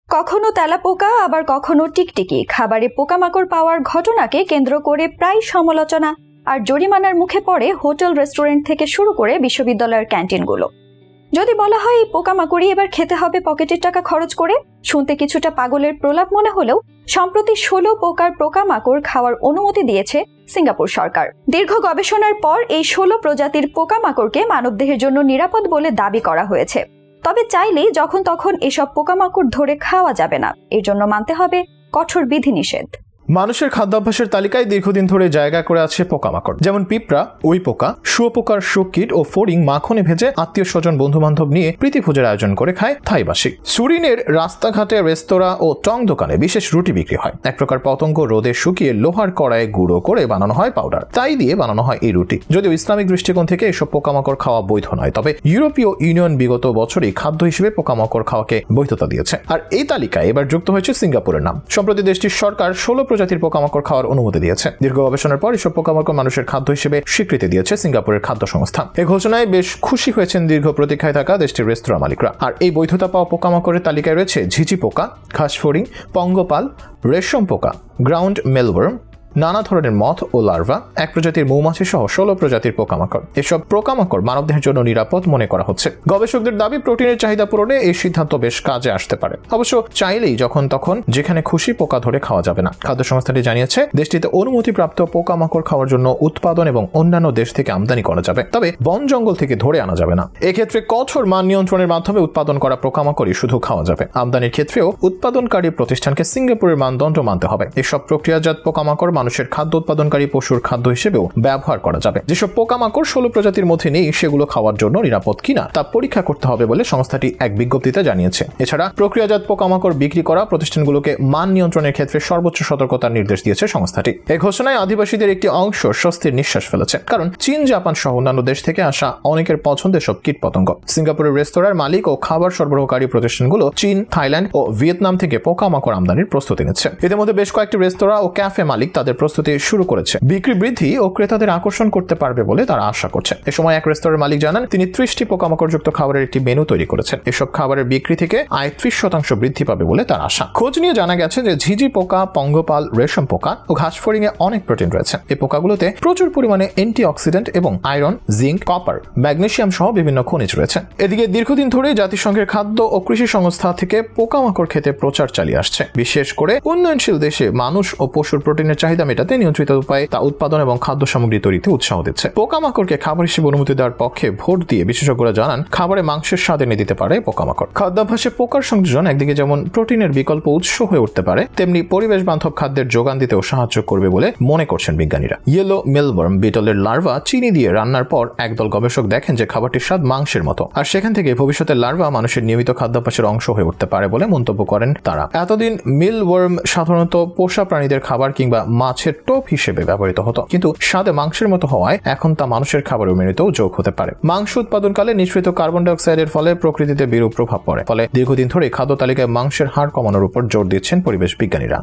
কখনো তেলাপোকা আবার কখনো টিকটিকি খাবারে পোকামাকড় পাওয়ার ঘটনাকে কেন্দ্র করে প্রায় সমালোচনা আর জরিমানার মুখে পড়ে হোটেল রেস্টুরেন্ট থেকে শুরু করে বিশ্ববিদ্যালয়ের ক্যান্টিনগুলো। যদি বলা হয় এই পোকামাকড়ই এবার খেতে হবে পকেটের টাকা খরচ করে, শুনতে কিছুটা পাগলের প্রলাপ মনে হলেও সম্প্রতি 16 প্রকার পোকামাকড় খাওয়ার অনুমতি দিয়েছে সিঙ্গাপুর সরকার। দীর্ঘ গবেষণার পর এই 16 প্রজাতির পোকামাকড়কে মানবদেহের জন্য নিরাপদ বলে দাবি করা হয়েছে। তবে চাইলেই যখন তখন এসব পোকামাকড় ধরে খাওয়া যাবে না, এর জন্য মানতে হবে কঠোর বিধিনিষেধ। মানুষের খাদ্যাভ্যাসের তালিকায় দীর্ঘদিন ধরে জায়গা করে আছে পোকামাকড়, যেমন পিঁপড়া, উই পোকা, শুয়োপোকার শুককীট ও ফড়িং মাখনে ভেজে আত্মীয় স্বজন বন্ধু বান্ধব নিয়ে প্রীতিভোজের আয়োজন করে খায় থাইবাসী। সুরিনের রাস্তাঘাটে রেস্তোরাঁ ও টং দোকানে বিশেষ রুটি বিক্রি হয়। এক প্রকার পতঙ্গ রোদে শুকিয়ে লোহার কড়াইয়ে গুঁড়ো করে বানানো হয় পাউডার, তাই দিয়ে বানানো হয় এই রুটি। যদিও ইসলামিক দৃষ্টিকোণ থেকে এসব পোকামাকড় খাওয়া বৈধ নয়, তবে ইউরোপীয় ইউনিয়ন বিগত বছরই খাদ্য হিসেবে পোকামাকড় খাওয়াকে বৈধতা দিয়েছে। আর এই তালিকায় এবার যুক্ত হয়েছে সিঙ্গাপুরের নাম। সম্প্রতি দেশটির সরকার 16 প্রজাতির পোকামাকড় খাওয়ার অনুমতি দিয়েছে। দীর্ঘ গবেষণার পর এসব পোকামাকড় মানুষের খাদ্য হিসেবে স্বীকৃতি দিয়েছে সিঙ্গাপুরের খাদ্য সংস্থা। এই ঘোষণায় বেশ খুশি হয়েছেন দীর্ঘ প্রতীক্ষায় থাকা দেশটির রেস্তোরাঁ মালিকরা। আর এই বৈধতা পাওয়া পোকামাকড়ের তালিকায় রয়েছে ঝিঝি পোকা, ঘাসফড়িং, পঙ্গপাল, রেশম পোকা, গ্রাউন্ড মেলওয়ার্ম, নানা ধরনের মথ ও লার্ভা, এক প্রজাতির মৌমাছি সহ 16 প্রজাতির পোকামাকড়। এসব পোকামাকড় মানবদেহের জন্য নিরাপদ মনে করা হচ্ছে। গবেষকদের দাবি, প্রোটিনের চাহিদা পূরণে এই সিদ্ধান্ত বেশ কাজে আসতে পারে। অবশ্য চাইলেই যখন তখন যেখানে খুশি পোকা ধরে খাওয়া যাবে না। খাদ্য সংস্থাটি জানিয়েছে, দেশটিতে অনুমতিপ্রাপ্ত পোকামাকড় খাওয়ার জন্য উৎপাদন এবং অন্যান্য দেশ থেকে আমদানি করা যাবে, তবে বন জঙ্গল থেকে ধরে আনা যাবে না। এক্ষেত্রে কঠোর মান নিয়ন্ত্রণের মাধ্যমে উৎপাদন করা পোকামাকড়ই শুধু খাওয়া যাবে। আমদানির ক্ষেত্রেও উৎপাদনকারী প্রতিষ্ঠানকে সিঙ্গাপুরের মানদণ্ড মানতে হবে। এসব প্রক্রিয়াজাত পোকামাকড় মানুষের খাদ্য উৎপাদনকারী পশুর খাদ্য হিসেবেও ব্যবহার করা যাবে। যেসব পোকামাকড় 16 প্রজাতির মধ্যে নেই, সেগুলো খাওয়ার জন্য নিরাপদ কিনা তা পরীক্ষা করতে হবে বলে সংস্থাটি এক বিজ্ঞপ্তিতে জানিয়েছে। এছাড়া প্রক্রিয়াজাত পোকামাকড় বিক্রি করা প্রতিষ্ঠানগুলোকে মান নিয়ন্ত্রণের ক্ষেত্রে সর্বোচ্চ সতর্কতার নির্দেশ দিয়েছে সংস্থাটি। এই ঘোষণায় আদিবাসীদের একটি অংশ স্বস্তির নিঃশ্বাস ফেলেছে, কারণ চীন, জাপান সহ অন্যান্য দেশ থেকে আসা অনেকের পছন্দের সব কীটপতঙ্গ। সিঙ্গাপুরের রেস্তোরাঁর মালিক ও খাবার সরবরাহকারী প্রতিষ্ঠানগুলো চীন, থাইল্যান্ড ও ভিয়েতনাম থেকে পোকামাকড় আমদানির প্রস্তুতি নিচ্ছে। এদের মধ্যে বেশ কয়েকটি রেস্তোরাঁ ও ক্যাফে মালিক তাদের প্রস্তুতি শুরু করেছে। বিক্রি বৃদ্ধি ও ক্রেতাদের আকর্ষণ করতে পারবে বলে তারা আশা করছে। এ সময় এক রেস্তোরাঁর মালিক জানান, তিনি 30টি পোকামাকড়যুক্ত খাবারের একটি মেনু তৈরি করেছেন। এসব খাবারের বিক্রি থেকে আয় 30% বৃদ্ধি পাবে বলে তার আশা। খোঁজ নিয়ে জানা গেছে যে ঝিঝি পোকা, পঙ্গপাল, রেশম পোকা ও ঘাসফড়িং এ অনেক প্রোটিন রয়েছে। এই পোকাগুলোতে প্রচুর পরিমাণে অ্যান্টিঅক্সিডেন্ট এবং আয়রন, জিঙ্ক, কপার, ম্যাগনেসিয়াম সহ বিভিন্ন খনিজ রয়েছে। এদিকে দীর্ঘদিন ধরে জাতিসংঘের খাদ্য ও কৃষি সংস্থা থেকে পোকামাকড় খেতে প্রচার চালিয়ে আসছে। বিশেষ করে উন্নয়নশীল দেশে মানুষ ও পশুর প্রোটিনের চাহিদা মেটাতে নিয়ন্ত্রিত উপায়ে তা উৎপাদন এবং খাদ্য সামগ্রী তৈরিতে উৎসাহ দিচ্ছে। পোকামাকড়কে খাবার হিসেবে অনুমতি দেওয়ার পক্ষে ভোট দিয়ে বিশেষজ্ঞরা জানান, খাবারে মাংসের স্বাদ এনে দিতে পারে পোকামাকড়। খাদ্যাভ্যাসে পোকার সংযোজন একদিকে যেমন প্রোটিনের বিকল্প উৎস হয়ে উঠতে পারে, তেমনি পরিবেশ বান্ধব খাদ্যের যোগান দিতেও সাহায্য করবে বলে মনে করছেন বিজ্ঞানীরা। ইয়েলো মেলওয়ার্ম বিটলের লার্ভা চিনি দিয়ে রান্নার পর একদল গবেষক দেখেন যে খাবারটির স্বাদ মাংসের মতো, আর সেখান থেকে ভবিষ্যতের লার্ভা মানুষের নিয়মিত খাদ্যাভ্যাসের অংশ হয়ে উঠতে পারে বলে মন্তব্য করেন তারা। এতদিন মিলওয়ার্ম সাধারণত পোষা প্রাণীদের খাবার কিংবা মাছের টোপ হিসেবে ব্যবহৃত হতো, কিন্তু স্বাদে মাংসের মতো হওয়ায় এখন তা মানুষের খাবারের মেনুতেও যোগ হতে পারে। মাংস উৎপাদনকালে নিঃসৃত কার্বন ডাই অক্সাইডের ফলে প্রকৃতিতে বিরূপ প্রভাব পড়ে। ফলে দীর্ঘদিন ধরে খাদ্য তালিকায় মাংসের হার কমানোর উপর জোর দিচ্ছেন পরিবেশ বিজ্ঞানীরা।